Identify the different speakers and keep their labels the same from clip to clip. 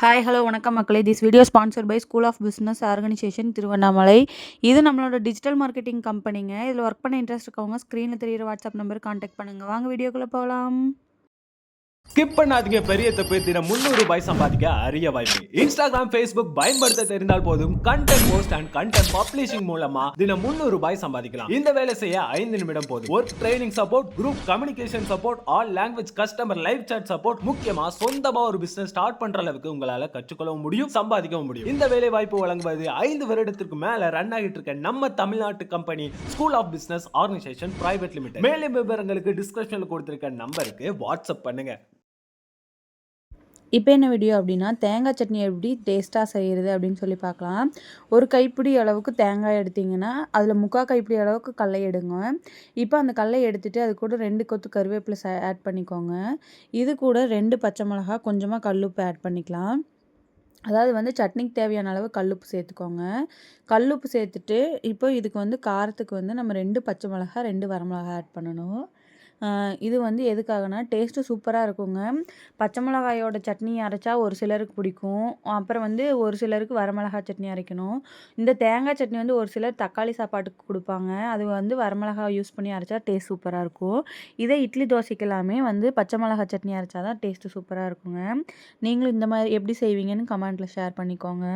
Speaker 1: Hi hello வணக்கம் மக்களே. This video sponsor by school of business organisation Tiruvannamalai. இது நம்மளோட டிஜிட்டல் மார்க்கெட்டிங் கம்பெனிங்க. இதில் ஒர்க் பண்ண இன்ட்ரெஸ்ட் இருக்கவங்க ஸ்க்ரீனில் தெரியிற வாட்ஸ்அப் நம்பர் கான்டாக்ட் பண்ணுங்கள். வாங்க வீடியோக்குள்ளே போகலாம்.
Speaker 2: ஸ்கிப் பண்ணாதீங்க. பெரிய தப்பு. தினம் 300 ரூபாய் சம்பாதிக்க அரிய வாய்ப்பு. இன்ஸ்டாகிராம், ஃபேஸ்புக் பயன்படுத்த தெரிந்தால் போதும் content post and content publishing மூலமா தினம் 300 ரூபாய் சம்பாதிக்கலாம். இந்த வேலை செய்ய 5 நிமிடம் போதும். Work training support, group communication support, all language customer live chat support, முக்கியமா சொந்தமா ஒரு பிசினஸ் ஸ்டார்ட் பண்ற அளவுக்கு உங்களால கற்றுக்கொள்ளவும் முடியும், சம்பாதிக்கவும் முடியும். இந்த வேலை வாய்ப்பு வழங்குவது 5 வருடத்திற்கு மேல ரன் ஆகிட்டு இருக்க நம்ம தமிழ்நாட்டு company school of business organisation private limited. மேலும் விவரங்களுக்கு டிஸ்கிரிப்ஷன்ல கொடுத்திருக்க நம்பருக்கு வாட்ஸ்அப் பண்ணுங்க.
Speaker 1: இப்போ என்ன வீடியோ அப்படின்னா, தேங்காய் சட்னி எப்படி டேஸ்ட்டாக செய்கிறது அப்படின்னு சொல்லி பார்க்கலாம். ஒரு கைப்பிடி அளவுக்கு தேங்காய் எடுத்திங்கன்னா அதில் 3/4 கைப்பிடி அளவுக்கு கடலை எடுங்க. இப்போ அந்த கடலை எடுத்துகிட்டு அது கூட 2 கொத்து கருவேப்பிலை ஆட் பண்ணிக்கோங்க. இது கூட 2 பச்சை மிளகா, கொஞ்சமாக கல்லுப்பு ஆட் பண்ணிக்கலாம். அதாவது வந்து சட்னிக்கு தேவையான அளவு கல்லுப்பு சேர்த்துக்கோங்க. கல்லுப்பு சேர்த்துட்டு இப்போ இதுக்கு வந்து காரத்துக்கு வந்து நம்ம 2 பச்சை மிளகா, 2 வரமிளகா ஆட் பண்ணணும். இது வந்து எதுக்காகனா டேஸ்ட்டு சூப்பராக இருக்குங்க. பச்சை மிளகாயோட சட்னி அரைச்சா ஒரு சிலருக்கு பிடிக்கும். அப்புறம் வந்து ஒரு சிலருக்கு வரமிளகா சட்னி அரைக்கணும். இந்த தேங்காய் சட்னி வந்து ஒரு சிலர் தக்காளி சாப்பாட்டுக்கு கொடுப்பாங்க. அது வந்து வரமிளகா யூஸ் பண்ணி அரைச்சா டேஸ்ட் சூப்பராக இருக்கும். இதே இட்லி தோசைக்கெல்லாமே வந்து பச்சை மிளகா சட்னி அரைச்சா தான் டேஸ்ட்டு சூப்பராக இருக்குங்க. நீங்களும் இந்த மாதிரி எப்படி செய்வீங்கன்னு கமெண்ட்டில் ஷேர் பண்ணிக்கோங்க.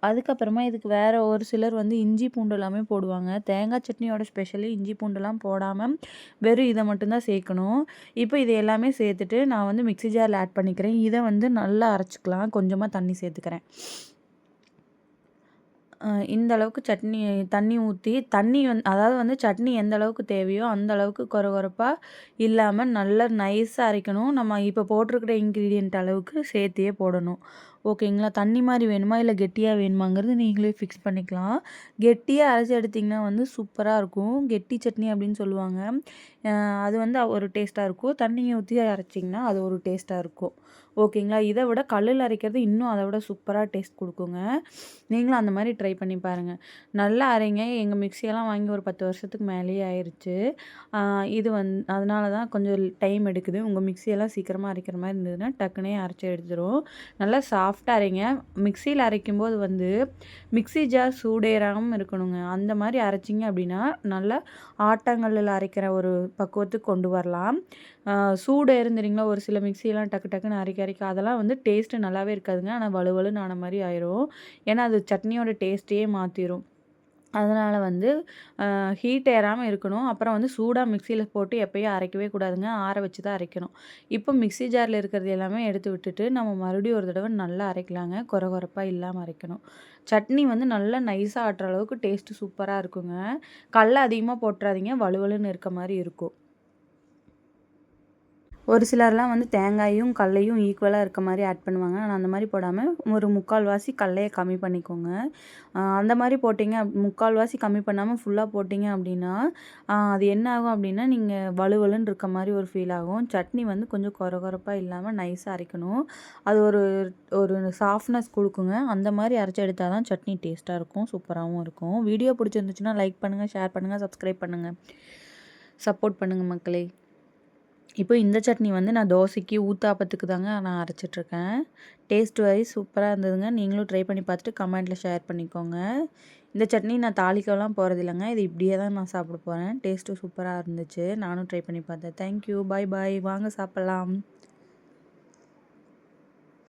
Speaker 1: அதுக்கப்புறமா இதுக்கு வேறு ஒரு சிலர் வந்து இஞ்சி பூண்டு எல்லாமே போடுவாங்க. தேங்காய் சட்னியோட ஸ்பெஷலி இஞ்சி பூண்டுலாம் போடாமல் வெறும் இதை மட்டும்தான் சேர்க்கணும். இப்போ இது எல்லாமே சேர்த்துட்டு நான் வந்து மிக்ஸி ஜாரில் ஆட் பண்ணிக்கிறேன். இதை வந்து நல்லா அரைச்சிக்கலாம். கொஞ்சமாக தண்ணி சேர்த்துக்கிறேன். இந்த அளவுக்கு தண்ணி ஊற்றி அதாவது வந்து சட்னி எந்த அளவுக்கு தேவையோ அந்த அளவுக்கு கொரகொரப்பாக இல்லாமல் நல்லா நைஸாக அரைக்கணும். நம்ம இப்போ போட்டிருக்கிற இன்க்ரீடியன்ட் அளவுக்கு சேர்த்தியே போடணும். ஓகேங்களா? தண்ணி மாதிரி வேணுமா இல்லை கெட்டியாக வேணுமாங்கிறது நீங்களே ஃபிக்ஸ் பண்ணிக்கலாம். கெட்டியாக அரைச்சி எடுத்திங்கன்னா வந்து சூப்பராக இருக்கும். கெட்டி சட்னி அப்படின்னு சொல்லுவாங்க. அது வந்து ஒரு டேஸ்ட்டாக இருக்கும். தண்ணியை ஊற்றி அரைச்சிங்கன்னா அது ஒரு டேஸ்ட்டாக இருக்கும். ஓகேங்களா? இதை விட கல்லில் அரைக்கிறது இன்னும் அதை விட சூப்பராக டேஸ்ட் கொடுக்குங்க. நீங்களும் அந்த மாதிரி ட்ரை பண்ணி பாருங்கள். நல்லா அரைங்க. எங்கள் மிக்சியெல்லாம் வாங்கி ஒரு 10 வருஷத்துக்கு மேலேயே ஆயிடுச்சு. இது அதனால தான் கொஞ்சம் டைம் எடுக்குது. உங்கள் மிக்சியெல்லாம் சீக்கிரமாக அரைக்கிற மாதிரி இருந்ததுன்னா டக்குனே அரைச்சி எடுத்துரும். நல்லா சாஃப்டாக அரைங்க. மிக்சியில் அரைக்கும்போது வந்து மிக்ஸி ஜார் சூடேறாமல் இருக்கணுங்க. அந்த மாதிரி அரைச்சிங்க அப்படின்னா நல்லா ஆட்டாங்கல்லில் அரைக்கிற ஒரு பக்குவத்துக்கு கொண்டு வரலாம். சூடு இருந்துறீங்களா, ஒரு சில மிக்சியெல்லாம் டக்கு டக்குன்னு அரைக்க அதெல்லாம் வந்து டேஸ்ட்டு நல்லாவே இருக்காதுங்க. ஆனால் வலுவலுன்னு ஆன மாதிரி ஆயிரும். ஏன்னா அது சட்னியோட டேஸ்ட்டையே மாற்றிரும். அதனால் வந்து ஹீட் ஏறாமல் இருக்கணும். அப்புறம் வந்து சூடாக மிக்சியில் போட்டு எப்பயும் அரைக்கவே கூடாதுங்க. ஆற வச்சு தான் அரைக்கணும். இப்போ மிக்ஸி ஜாரில் இருக்கிறது எல்லாமே எடுத்து விட்டுட்டு நம்ம மறுபடியும் ஒரு தடவை நல்லா அரைக்கலாங்க. கொரகொரப்பாக இல்லாமல் அரைக்கணும். சட்னி வந்து நல்லா நைஸாக ஆட்டுற அளவுக்கு டேஸ்ட்டு சூப்பராக இருக்குங்க. கடல அதிகமாக போட்டுறாதீங்க, வலுவலுன்னு இருக்க மாதிரி இருக்கும். ஒரு சிலர்லாம் வந்து தேங்காயும் கடலையும் ஈக்குவலாக இருக்க மாதிரி ஆட் பண்ணுவாங்க. ஆனால் அந்த மாதிரி போடாமல் ஒரு 3/4 கடலையை கம்மி பண்ணிக்கோங்க. அந்த மாதிரி போட்டிங்க 3/4 கம்மி பண்ணாமல் ஃபுல்லாக போட்டிங்க அப்படின்னா அது என்ன ஆகும் அப்படின்னா நீங்கள் வலுவலுன்னு இருக்க மாதிரி ஒரு ஃபீல் ஆகும். சட்னி வந்து கொஞ்சம் கொரகொரப்பாக இல்லாமல் நைஸாக அரைக்கணும். அது ஒரு ஒரு சாஃப்ட்னஸ் கொடுக்குங்க. அந்த மாதிரி அரைச்சி எடுத்தால் தான் சட்னி டேஸ்ட்டாக இருக்கும், சூப்பராகவும் இருக்கும். வீடியோ பிடிச்சிருந்துச்சுன்னா லைக் பண்ணுங்கள், ஷேர் பண்ணுங்கள், சப்ஸ்கிரைப் பண்ணுங்கள், சப்போர்ட் பண்ணுங்கள் மக்களே. இப்போ இந்த சட்னி வந்து நான் தோசைக்கு, ஊத்தாப்பத்துக்கு தாங்க நான் அரைச்சிட்ருக்கேன். டேஸ்ட் வைஸ் சூப்பராக இருந்ததுங்க. நீங்களும் ட்ரை பண்ணி பார்த்துட்டு கமெண்ட்டில் ஷேர் பண்ணிக்கோங்க. இந்த சட்னி நான் தாளிக்கலாம் போகிறதில்லங்க. இது இப்படியே தான் நான் சாப்பிட போகிறேன். டேஸ்ட்டும் சூப்பராக இருந்துச்சு. நானும் ட்ரை பண்ணி பார்த்தேன். தேங்க்யூ. பாய் பாய். வாங்க சாப்பிட்லாம்.